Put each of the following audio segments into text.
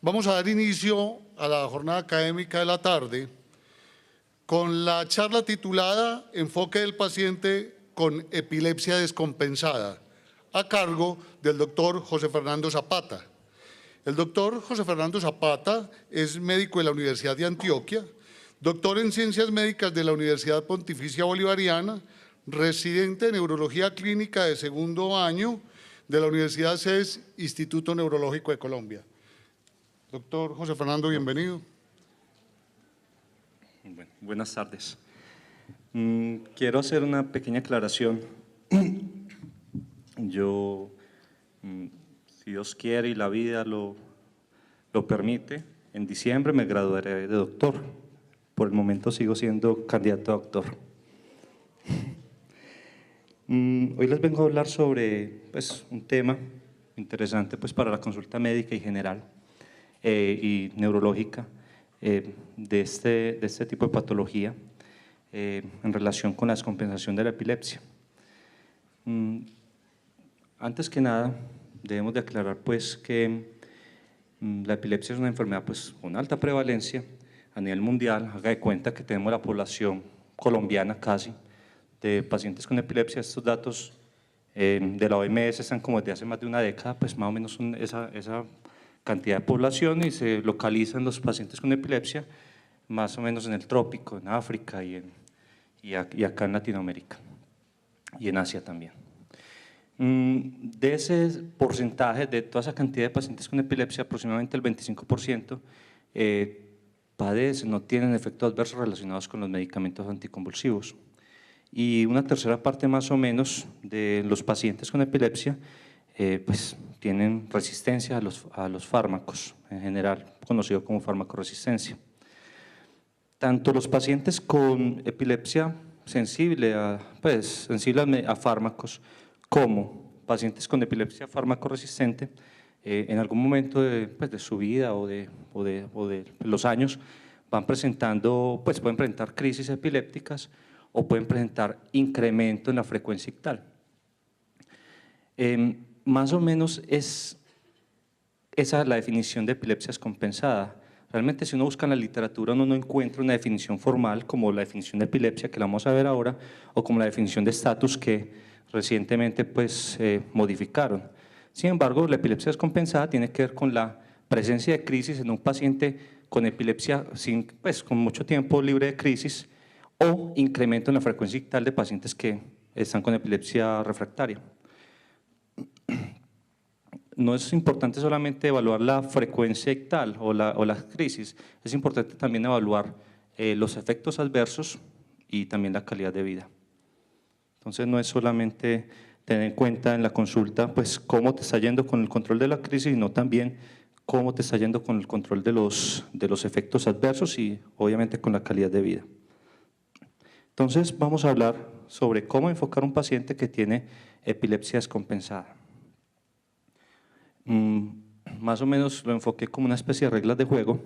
Vamos a dar inicio a la jornada académica de la tarde con la charla titulada Enfoque del paciente con epilepsia descompensada, a cargo del doctor José Fernando Zapata. El doctor José Fernando Zapata es médico de la Universidad de Antioquia, doctor en Ciencias Médicas de la Universidad Pontificia Bolivariana, residente en Neurología Clínica de segundo año de la Universidad CES, Instituto Neurológico de Colombia. Doctor José Fernando, bienvenido. Bueno, buenas tardes. Quiero hacer una pequeña aclaración. Yo, si Dios quiere y la vida lo permite, en diciembre me graduaré de doctor. Por el momento sigo siendo candidato a doctor. Hoy les vengo a hablar sobre un tema interesante para la consulta médica y general y neurológica de este tipo de patología en relación con la descompensación de la epilepsia. Antes que nada, debemos de aclarar que la epilepsia es una enfermedad con alta prevalencia a nivel mundial. Haga de cuenta que tenemos la población colombiana casi de pacientes con epilepsia. Estos datos de la OMS están como desde hace más de una década, más o menos esa cantidad de población, y se localizan los pacientes con epilepsia más o menos en el trópico, en África y acá en Latinoamérica y en Asia también. De ese porcentaje, de toda esa cantidad de pacientes con epilepsia, aproximadamente el 25% padecen, no tienen efectos adversos relacionados con los medicamentos anticonvulsivos. Y una tercera parte más o menos de los pacientes con epilepsia tienen resistencia a los fármacos, en general conocido como farmacoresistencia. Tanto los pacientes con epilepsia sensible a fármacos, como pacientes con epilepsia farmacoresistente, en algún momento de su vida o de los años van presentando, pueden presentar crisis epilépticas o pueden presentar incremento en la frecuencia ictal. Más o menos es esa la definición de epilepsia descompensada. Realmente, si uno busca en la literatura, uno no encuentra una definición formal como la definición de epilepsia, que la vamos a ver ahora, o como la definición de estatus que recientemente modificaron. Sin embargo, la epilepsia descompensada tiene que ver con la presencia de crisis en un paciente con epilepsia con mucho tiempo libre de crisis, o incremento en la frecuencia ictal de pacientes que están con epilepsia refractaria. No es importante solamente evaluar la frecuencia ictal o la crisis, es importante también evaluar los efectos adversos y también la calidad de vida. Entonces, no es solamente tener en cuenta en la consulta cómo te está yendo con el control de la crisis, sino también cómo te está yendo con el control de los efectos adversos y obviamente con la calidad de vida. Entonces, vamos a hablar sobre cómo enfocar un paciente que tiene epilepsia descompensada. Más o menos lo enfoqué como una especie de reglas de juego,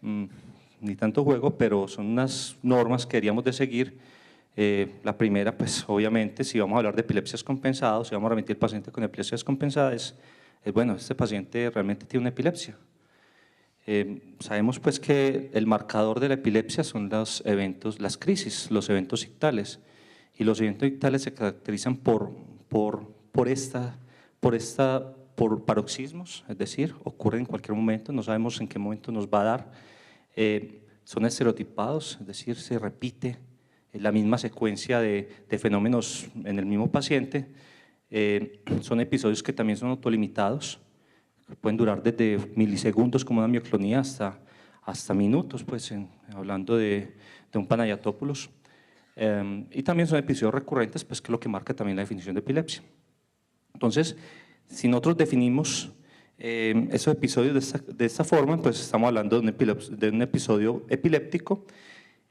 ni tanto juego, pero son unas normas que deberíamos de seguir. La primera, obviamente, si vamos a hablar de epilepsia descompensada, si vamos a remitir al paciente con epilepsia descompensada, bueno, este paciente realmente tiene una epilepsia. Sabemos que el marcador de la epilepsia son los eventos, las crisis, los eventos ictales, y los eventos ictales se caracterizan por paroxismos, es decir, ocurren en cualquier momento, no sabemos en qué momento nos va a dar, son estereotipados, es decir, se repite la misma secuencia de fenómenos en el mismo paciente, son episodios que también son autolimitados, pueden durar desde milisegundos como una mioclonía hasta minutos, hablando de un Panayotopoulos, y también son episodios recurrentes, que es lo que marca también la definición de epilepsia. Entonces, si nosotros definimos esos episodios de esta forma, estamos hablando de un episodio epiléptico.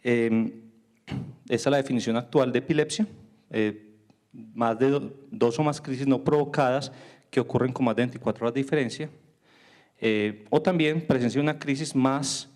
Esa es la definición actual de epilepsia, más de dos o más crisis no provocadas que ocurren con más de 24 horas de diferencia, o también presencia de una crisis más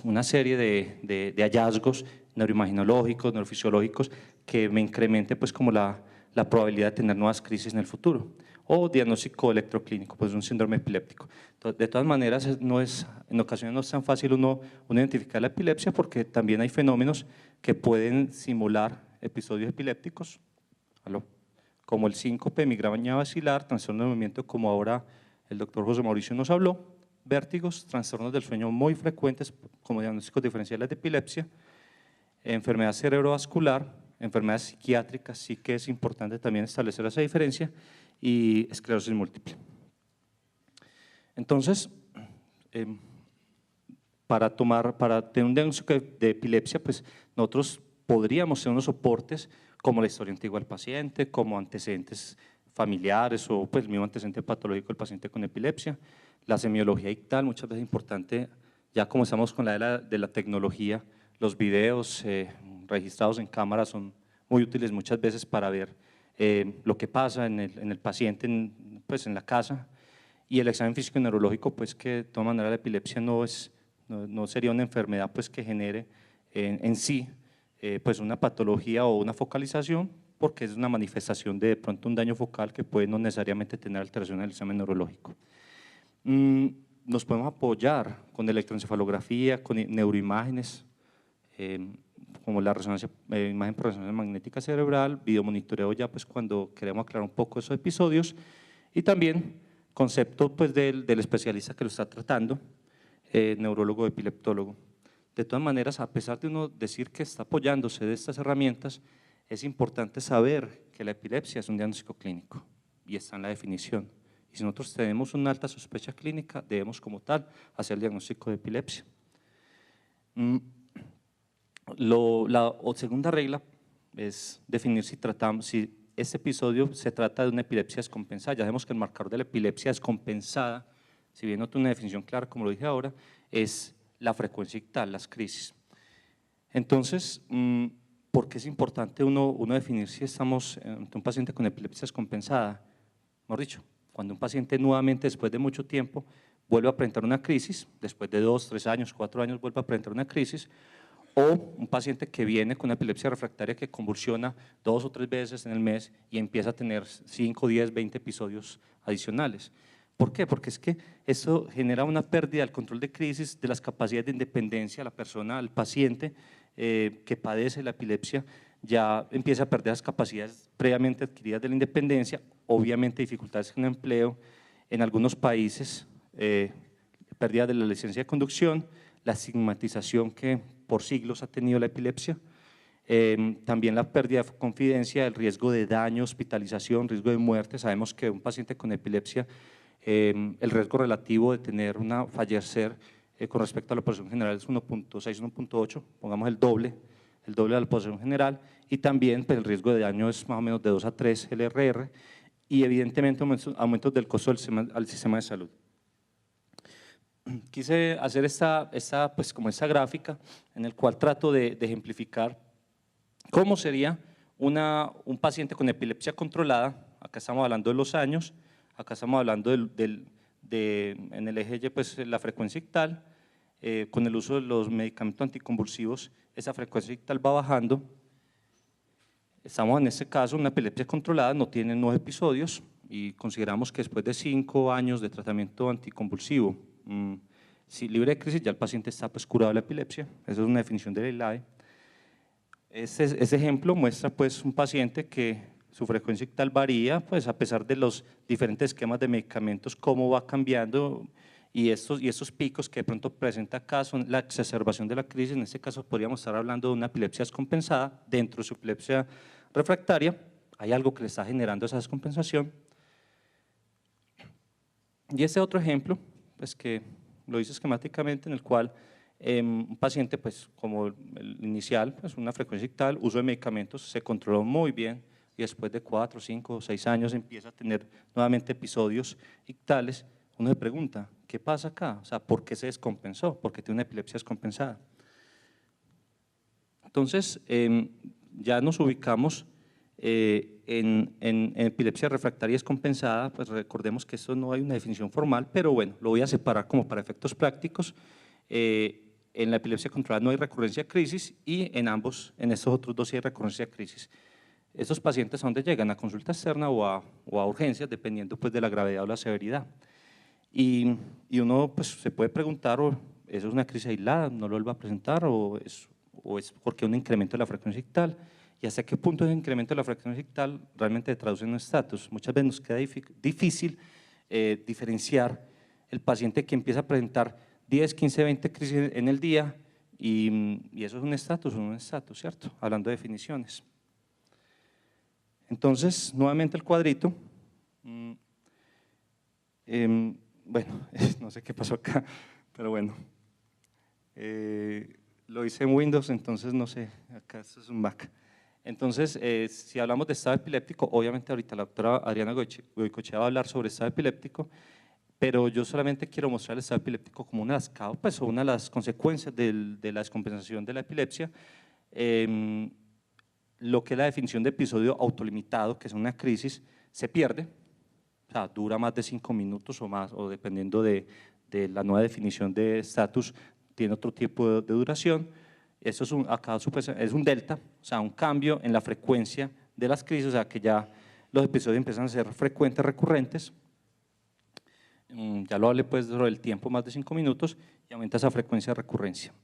una serie de hallazgos neuroimaginológicos, neurofisiológicos que me incremente como la la probabilidad de tener nuevas crisis en el futuro. O diagnóstico electroclínico, pues un síndrome epiléptico. De todas maneras, en ocasiones no es tan fácil uno identificar la epilepsia porque también hay fenómenos que pueden simular episodios epilépticos, como el síncope, migraña basilar, trastorno de movimiento, como ahora el doctor José Mauricio nos habló, vértigos, trastornos del sueño muy frecuentes como diagnósticos diferenciales de epilepsia, enfermedad cerebrovascular, enfermedades psiquiátricas, sí que es importante también establecer esa diferencia, y esclerosis múltiple. Entonces, para tener un diagnóstico de epilepsia, pues nosotros podríamos tener unos soportes como la historia antigua del paciente, como antecedentes familiares o pues el mismo antecedente patológico del paciente con epilepsia, la semiología ictal, muchas veces importante, ya como estamos con la era de la tecnología, los videos registrados en cámara son muy útiles muchas veces para ver lo que pasa en el paciente, pues en la casa, y el examen físico y neurológico, pues que de todas maneras la epilepsia no sería una enfermedad pues que genere en sí pues una patología o una focalización, porque es una manifestación de pronto un daño focal que puede no necesariamente tener alteración en el examen neurológico. Nos podemos apoyar con electroencefalografía, con neuroimágenes, como la resonancia, imagen por resonancia magnética cerebral, videomonitoreo ya pues cuando queremos aclarar un poco esos episodios, y también concepto pues del especialista que lo está tratando, neurólogo o epileptólogo. De todas maneras, a pesar de uno decir que está apoyándose de estas herramientas, es importante saber que la epilepsia es un diagnóstico clínico y está en la definición. Y si nosotros tenemos una alta sospecha clínica, debemos como tal hacer el diagnóstico de epilepsia. La segunda regla es definir si este episodio se trata de una epilepsia descompensada. Ya sabemos que el marcador de la epilepsia descompensada, si bien no tiene una definición clara, como lo dije ahora, es la frecuencia ictal, las crisis. Entonces, ¿por qué es importante uno definir si estamos ante un paciente con epilepsia descompensada? Mejor dicho, cuando un paciente nuevamente, después de mucho tiempo, vuelve a presentar una crisis, después de 2, 3 años, 4 años, vuelve a presentar una crisis, o un paciente que viene con una epilepsia refractaria que convulsiona 2 o 3 veces en el mes y empieza a tener 5, 10, 20 episodios adicionales. ¿Por qué? Porque es que eso genera una pérdida del control de crisis, de las capacidades de independencia de la persona, al paciente que padece la epilepsia, ya empieza a perder las capacidades previamente adquiridas de la independencia, obviamente dificultades en el empleo, en algunos países, pérdida de la licencia de conducción, la estigmatización que por siglos ha tenido la epilepsia, también la pérdida de confidencia, el riesgo de daño, hospitalización, riesgo de muerte. Sabemos que un paciente con epilepsia, el riesgo relativo de fallecer con respecto a la población general es 1.6, 1.8, pongamos el doble de la población general, y también pues, el riesgo de daño es más o menos de 2 a 3 LRR, y evidentemente aumentos del costo al sistema de salud. Quise hacer pues, como esta gráfica en el cual trato de ejemplificar cómo sería un paciente con epilepsia controlada. Acá estamos hablando de los años, acá estamos hablando en el eje Y, pues, la frecuencia ictal, con el uso de los medicamentos anticonvulsivos, esa frecuencia ictal va bajando. Estamos en este caso, una epilepsia controlada, no tiene nuevos episodios, y consideramos que después de 5 años de tratamiento anticonvulsivo, si libre de crisis, ya el paciente está pues, curado de la epilepsia. Esa es una definición del EILAE. Este ejemplo muestra pues, un paciente que su frecuencia ictal varía, pues, a pesar de los diferentes esquemas de medicamentos, cómo va cambiando, y estos picos que de pronto presenta acá son la exacerbación de la crisis. En este caso podríamos estar hablando de una epilepsia descompensada. Dentro de su epilepsia refractaria hay algo que le está generando esa descompensación. Y este otro ejemplo, pues que lo hice esquemáticamente, en el cual un paciente, pues como el inicial, pues una frecuencia ictal, uso de medicamentos, se controló muy bien, y después de 4, 5, 6 años empieza a tener nuevamente episodios ictales. Uno se pregunta, ¿qué pasa acá? O sea, ¿por qué se descompensó? ¿Por qué tiene una epilepsia descompensada? Entonces, ya nos ubicamos en epilepsia refractaria descompensada. Pues recordemos que esto no hay una definición formal, pero bueno, lo voy a separar como para efectos prácticos. En la epilepsia controlada no hay recurrencia de crisis, y en estos otros dos sí hay recurrencia de crisis. Esos pacientes a dónde llegan, a consulta externa o a urgencias, dependiendo pues de la gravedad o la severidad. Y uno pues, se puede preguntar, ¿eso es una crisis aislada, no lo vuelve a presentar o es porque un incremento de la frecuencia ictal? ¿Y hasta qué punto ese incremento de la frecuencia ictal realmente se traduce en un estatus? Muchas veces nos queda difícil diferenciar el paciente que empieza a presentar 10, 15, 20 crisis en el día y eso es un estatus o no un estatus, ¿cierto? Hablando de definiciones. Entonces, nuevamente el cuadrito. Bueno, no sé qué pasó acá, pero bueno. Lo hice en Windows, entonces no sé, acá esto es un Mac. Entonces, si hablamos de estado epiléptico, obviamente ahorita la doctora Adriana Goicoechea va a hablar sobre estado epiléptico, pero yo solamente quiero mostrar el estado epiléptico como una de las causas, o una de las consecuencias de la descompensación de la epilepsia. Lo que es la definición de episodio autolimitado, que es una crisis, se pierde, o sea, dura más de 5 minutos o más, o dependiendo de la nueva definición de estatus, tiene otro tipo de duración. Eso es acá es un delta, o sea, un cambio en la frecuencia de las crisis, o sea, que ya los episodios empiezan a ser frecuentes, recurrentes. Ya lo hablé pues sobre el tiempo, más de 5 minutos, y aumenta esa frecuencia de recurrencia.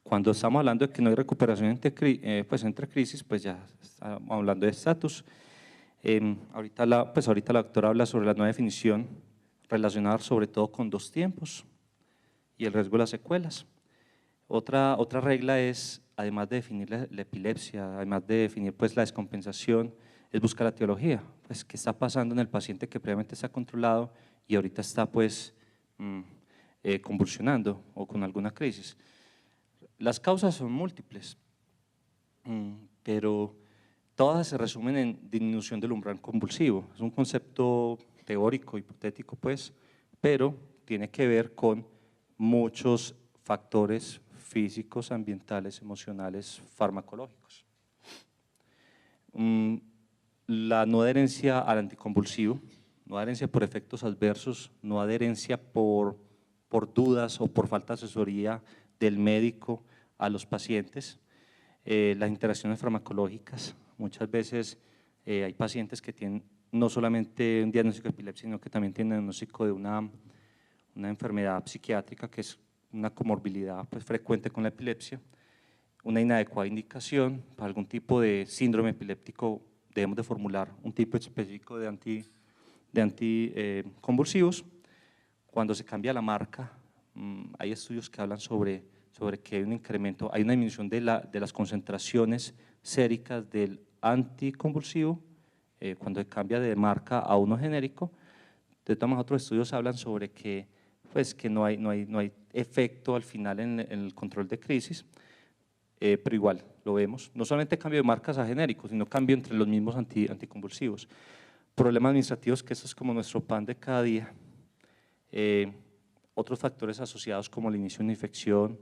Cuando estamos hablando de que no hay recuperación entre crisis, pues ya estamos hablando de estatus. Ahorita la doctora habla sobre la nueva definición relacionada sobre todo con 2 tiempos y el riesgo de las secuelas. Otra regla es, además de definir la epilepsia, además de definir pues, la descompensación, es buscar la etiología, pues qué está pasando en el paciente que previamente está controlado y ahorita está pues convulsionando o con alguna crisis. Las causas son múltiples, pero todas se resumen en disminución del umbral convulsivo. Es un concepto teórico, hipotético pues, pero tiene que ver con muchos factores físicos, ambientales, emocionales, farmacológicos. La no adherencia al anticonvulsivo, no adherencia por efectos adversos, no adherencia por dudas o por falta de asesoría del médico a los pacientes, las interacciones farmacológicas. Muchas veces hay pacientes que tienen no solamente un diagnóstico de epilepsia, sino que también tienen diagnóstico de una enfermedad psiquiátrica que es una comorbilidad pues, frecuente con la epilepsia, una inadecuada indicación para algún tipo de síndrome epiléptico. Debemos de formular un tipo específico de anticonvulsivos. Cuando se cambia la marca, hay estudios que hablan sobre que hay un incremento, hay una disminución de las concentraciones séricas del anticonvulsivo cuando se cambia de marca a uno genérico. De todas maneras, otros estudios hablan sobre que no hay efecto al final en el control de crisis, pero igual lo vemos, no solamente cambio de marcas a genéricos, sino cambio entre los mismos anticonvulsivos. Problemas administrativos, que eso es como nuestro pan de cada día. Otros factores asociados como el inicio de una infección,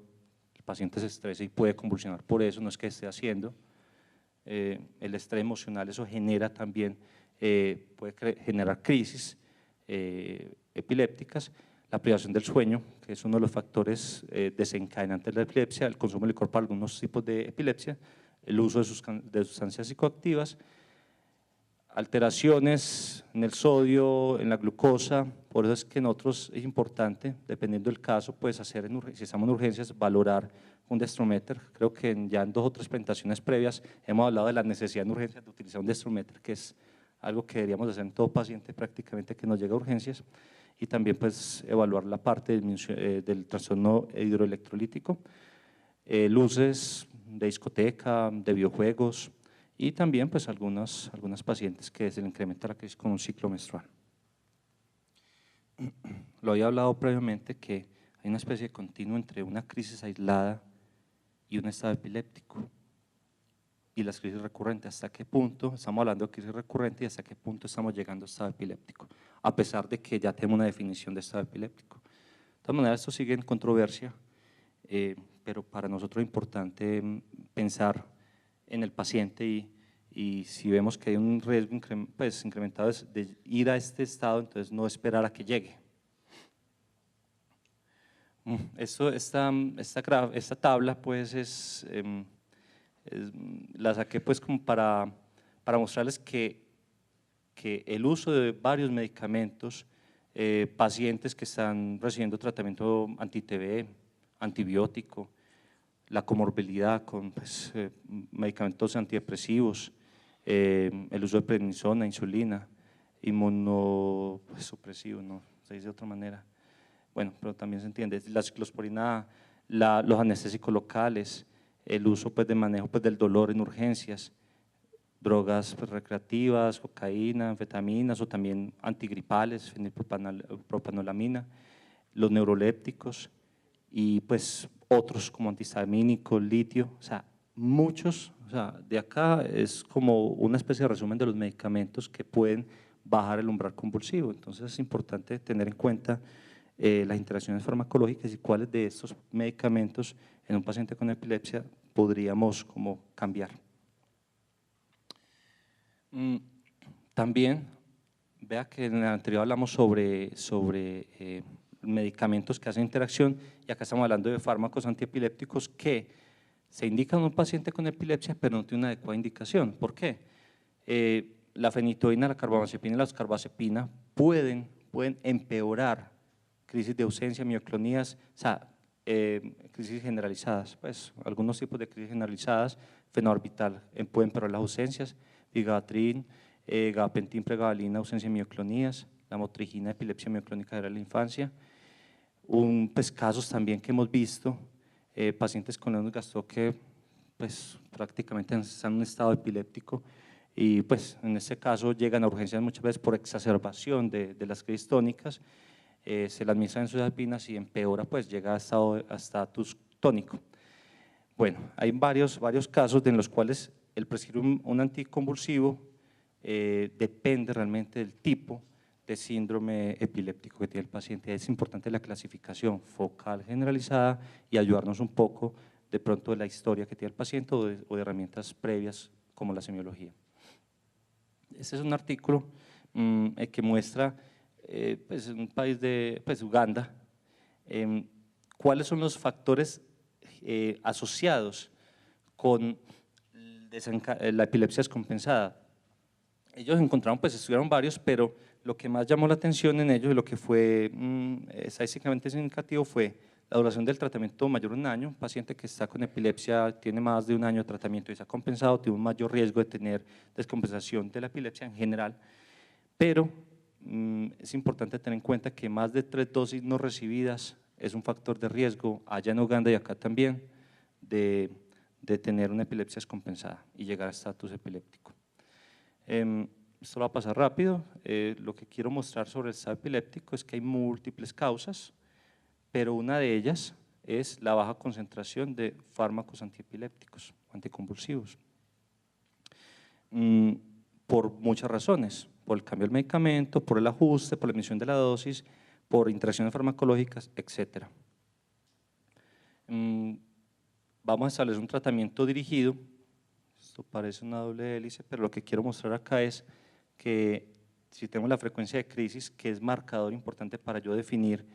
el paciente se estresa y puede convulsionar por eso, no es que esté haciendo. El estrés emocional, eso genera también, puede generar crisis epilépticas. La privación del sueño, que es uno de los factores desencadenantes de la epilepsia, el consumo de licor para algunos tipos de epilepsia, el uso de sustancias psicoactivas, alteraciones en el sodio, en la glucosa. Por eso es que en otros es importante, dependiendo del caso, pues hacer, si estamos en urgencias, valorar un dextrometer. Creo que ya en 2 o 3 presentaciones previas hemos hablado de la necesidad en urgencias de utilizar un dextrometer, que es algo que deberíamos hacer en todo paciente prácticamente que nos llega a urgencias, y también pues evaluar la parte del trastorno hidroelectrolítico, luces de discoteca, de videojuegos, y también pues algunas pacientes que se le incrementa la crisis con un ciclo menstrual. Lo había hablado previamente que hay una especie de continuo entre una crisis aislada y un estado epiléptico y las crisis recurrentes. ¿Hasta qué punto estamos hablando de crisis recurrente y hasta qué punto estamos llegando a estado epiléptico? A pesar de que ya tenemos una definición de estado epiléptico. De todas maneras, esto sigue en controversia, pero para nosotros es importante pensar en el paciente y si vemos que hay un riesgo incrementado de ir a este estado, entonces no esperar a que llegue. Esta tabla pues la saqué pues como para para mostrarles que el uso de varios medicamentos, pacientes que están recibiendo tratamiento anti-TB, antibiótico, la comorbilidad con pues, medicamentos antidepresivos, el uso de prednisona, insulina, inmunosupresivo, no se dice de otra manera, bueno, pero también se entiende, la ciclosporina, los anestésicos locales, el uso pues, de manejo pues, del dolor en urgencias, drogas pues, recreativas, cocaína, anfetaminas o también antigripales, fenilpropanolamina, los neurolépticos y pues otros como antihistamínicos, litio, o sea, muchos, o sea, de acá es como una especie de resumen de los medicamentos que pueden bajar el umbral convulsivo. Entonces es importante tener en cuenta las interacciones farmacológicas y cuáles de estos medicamentos en un paciente con epilepsia podríamos como cambiar. También, vea que en el anterior hablamos sobre medicamentos que hacen interacción y acá estamos hablando de fármacos antiepilépticos que se indican en un paciente con epilepsia pero no tiene una adecuada indicación. ¿Por qué? La fenitoína, la carbamazepina y la carbazepina pueden empeorar crisis de ausencia, mioclonías, o sea, crisis generalizadas, pues algunos tipos de crisis generalizadas, fenobarbital pueden empeorar las ausencias, vigabatrin, gabapentin, pregabalina, ausencia de mioclonías, la motrigina, epilepsia mioclónica de la infancia. Pues, casos también que hemos visto, pacientes con Lennox-Gastaut que pues, prácticamente están en un estado epiléptico y pues en este caso llegan a urgencias muchas veces por exacerbación de las crisis tónicas, se le administran benzodiazepinas y empeora, pues llega a estatus tónico. Bueno, hay varios casos en los cuales el prescribir un anticonvulsivo depende realmente del tipo de síndrome epiléptico que tiene el paciente. Es importante la clasificación focal generalizada y ayudarnos un poco de pronto de la historia que tiene el paciente o de herramientas previas como la semiología. Este es un artículo que muestra pues, en un país de pues, Uganda cuáles son los factores asociados con la epilepsia descompensada. Ellos encontraron, pues estudiaron varios, pero lo que más llamó la atención en ellos y lo que fue estadísticamente significativo fue la duración del tratamiento mayor de un año. Un paciente que está con epilepsia tiene más de un año de tratamiento y está compensado, tiene un mayor riesgo de tener descompensación de la epilepsia en general, pero es importante tener en cuenta que más de 3 dosis no recibidas es un factor de riesgo allá en Uganda y acá también de tener una epilepsia descompensada y llegar a estatus epiléptico. Esto lo va a pasar rápido. Lo que quiero mostrar sobre el estado epiléptico es que hay múltiples causas, pero una de ellas es la baja concentración de fármacos antiepilépticos, anticonvulsivos, por muchas razones, por el cambio del medicamento, por el ajuste, por la emisión de la dosis, por interacciones farmacológicas, etc. Vamos a establecer un tratamiento dirigido. Esto parece una doble hélice, pero lo que quiero mostrar acá es que si tenemos la frecuencia de crisis, que es marcador importante para yo definir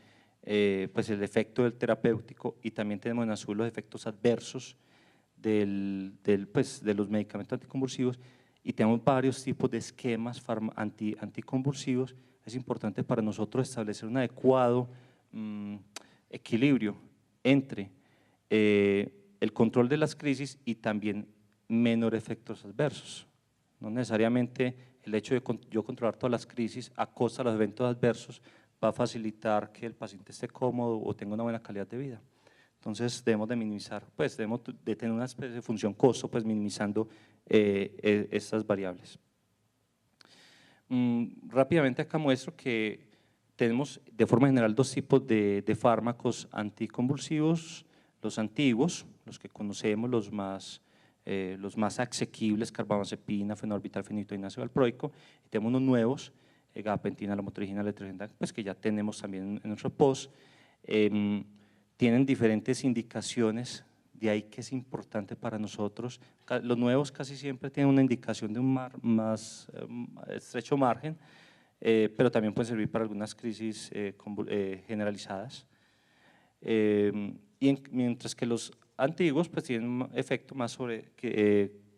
pues el efecto del terapéutico, y también tenemos en azul los efectos adversos pues de los medicamentos anticonvulsivos, y tenemos varios tipos de esquemas anticonvulsivos. Es importante para nosotros establecer un adecuado equilibrio entre el control de las crisis y también menor efectos adversos. No necesariamente el hecho de yo controlar todas las crisis a costa de los eventos adversos va a facilitar que el paciente esté cómodo o tenga una buena calidad de vida. Entonces debemos de minimizar, pues debemos de tener una especie de función costo, pues minimizando estas variables. Rápidamente acá muestro que tenemos de forma general 2 tipos de fármacos anticonvulsivos: los antiguos, los que conocemos, los más asequibles, carbamazepina, fenobarbital, fenitoína, valproico, y tenemos unos nuevos, gabapentina, lamotrigina, letrozida, pues que ya tenemos también en nuestro post. Tienen diferentes indicaciones, de ahí que es importante para nosotros. Los nuevos casi siempre tienen una indicación de un más estrecho margen, pero también pueden servir para algunas crisis generalizadas. Mientras que los antiguos pues tienen un efecto más sobre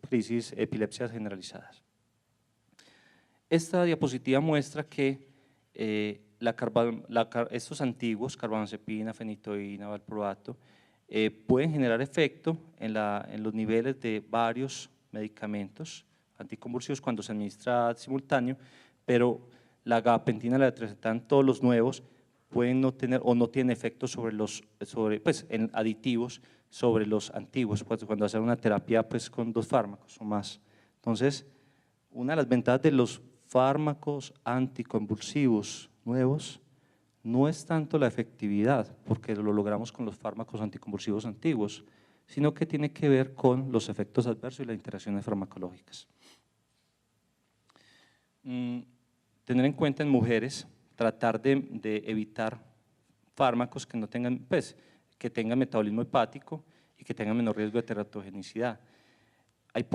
crisis, epilepsias generalizadas. Esta diapositiva muestra que estos antiguos, carbamazepina, fenitoína, valproato, pueden generar efecto en los niveles de varios medicamentos anticonvulsivos cuando se administra simultáneo, pero la gabapentina y la levetiracetam, todos los nuevos, pueden no tener o no tienen efecto en aditivos sobre los antiguos, pues, cuando hacen una terapia pues, con 2 fármacos o más. Entonces, una de las ventajas de los fármacos anticonvulsivos nuevos no es tanto la efectividad, porque lo logramos con los fármacos anticonvulsivos antiguos, sino que tiene que ver con los efectos adversos y las interacciones farmacológicas. Tener en cuenta en mujeres, tratar de evitar fármacos que no tengan, pues, que tengan metabolismo hepático y que tengan menor riesgo de teratogenicidad. Hay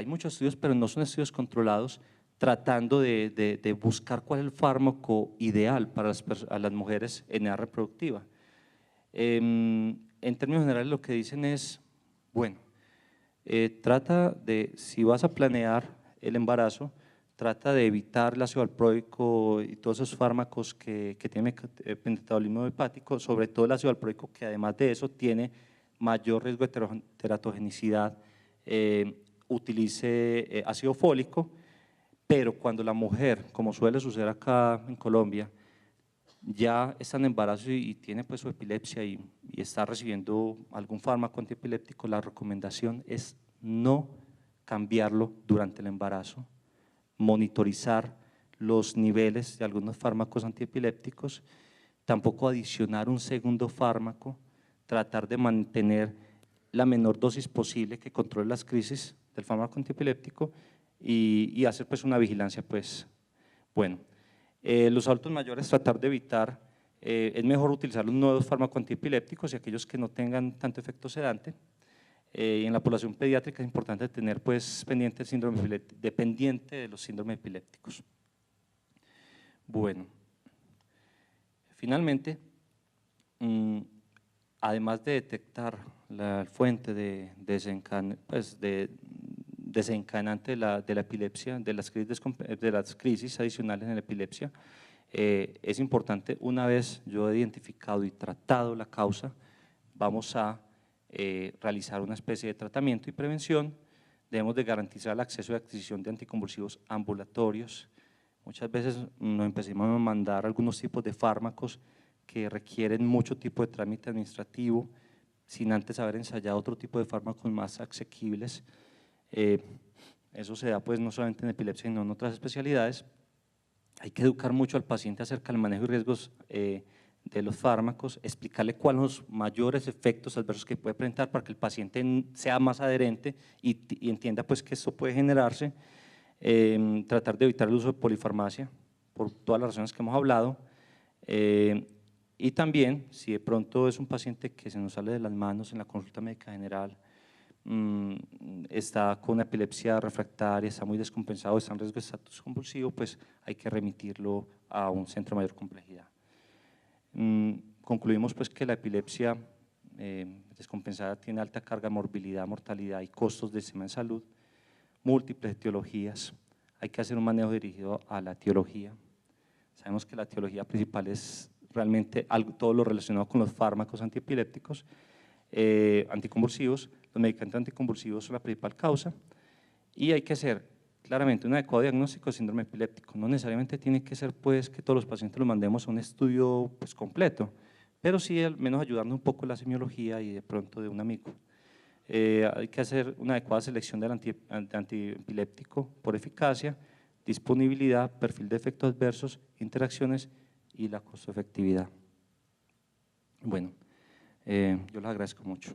muchos estudios, pero no son estudios controlados, tratando de buscar cuál es el fármaco ideal para las mujeres en edad reproductiva. En términos generales lo que dicen es, bueno, trata de, si vas a planear el embarazo, trata de evitar el ácido valproico y todos esos fármacos que tienen metabolismo hepático, sobre todo el ácido valproico, que además de eso tiene mayor riesgo de teratogenicidad, utilice ácido fólico, pero cuando la mujer, como suele suceder acá en Colombia, ya está en embarazo y tiene pues su epilepsia y está recibiendo algún fármaco antiepiléptico, la recomendación es no cambiarlo durante el embarazo, monitorizar los niveles de algunos fármacos antiepilépticos, tampoco adicionar un segundo fármaco, tratar de mantener la menor dosis posible que controle las crisis del fármaco antiepiléptico y hacer pues una vigilancia pues bueno. Los adultos mayores tratar de evitar, es mejor utilizar los nuevos fármacos antiepilépticos y aquellos que no tengan tanto efecto sedante. En la población pediátrica es importante tener pues pendiente el síndrome dependiente de los síndromes epilépticos. Bueno, finalmente, además de detectar la fuente desencadenante de la epilepsia, de las crisis adicionales en la epilepsia, es importante, una vez yo he identificado y tratado la causa, vamos a realizar una especie de tratamiento y prevención. Debemos de garantizar el acceso y adquisición de anticonvulsivos ambulatorios. Muchas veces nos empezamos a mandar algunos tipos de fármacos que requieren mucho tipo de trámite administrativo, sin antes haber ensayado otro tipo de fármacos más asequibles. Eso se da pues no solamente en epilepsia, sino en otras especialidades. Hay que educar mucho al paciente acerca del manejo y riesgos de los fármacos, explicarle cuáles son los mayores efectos adversos que puede presentar para que el paciente sea más adherente y entienda pues que esto puede generarse. Tratar de evitar el uso de polifarmacia por todas las razones que hemos hablado. Y también, si de pronto es un paciente que se nos sale de las manos en la consulta médica general, está con una epilepsia refractaria, está muy descompensado, está en riesgo de estatus convulsivo, pues hay que remitirlo a un centro de mayor complejidad. Concluimos pues que la epilepsia descompensada tiene alta carga de morbilidad, mortalidad y costos del sistema de salud, múltiples etiologías, hay que hacer un manejo dirigido a la etiología. Sabemos que la etiología principal es realmente todo lo relacionado con los fármacos antiepilépticos, anticonvulsivos. Los medicamentos anticonvulsivos son la principal causa y hay que hacer claramente un adecuado diagnóstico de síndrome epiléptico. No necesariamente tiene que ser pues que todos los pacientes los mandemos a un estudio pues completo, pero sí al menos ayudarnos un poco en la semiología y de pronto de un amigo. Hay que hacer una adecuada selección del antiepiléptico por eficacia, disponibilidad, perfil de efectos adversos, interacciones y la costo-efectividad. Bueno, yo les agradezco mucho.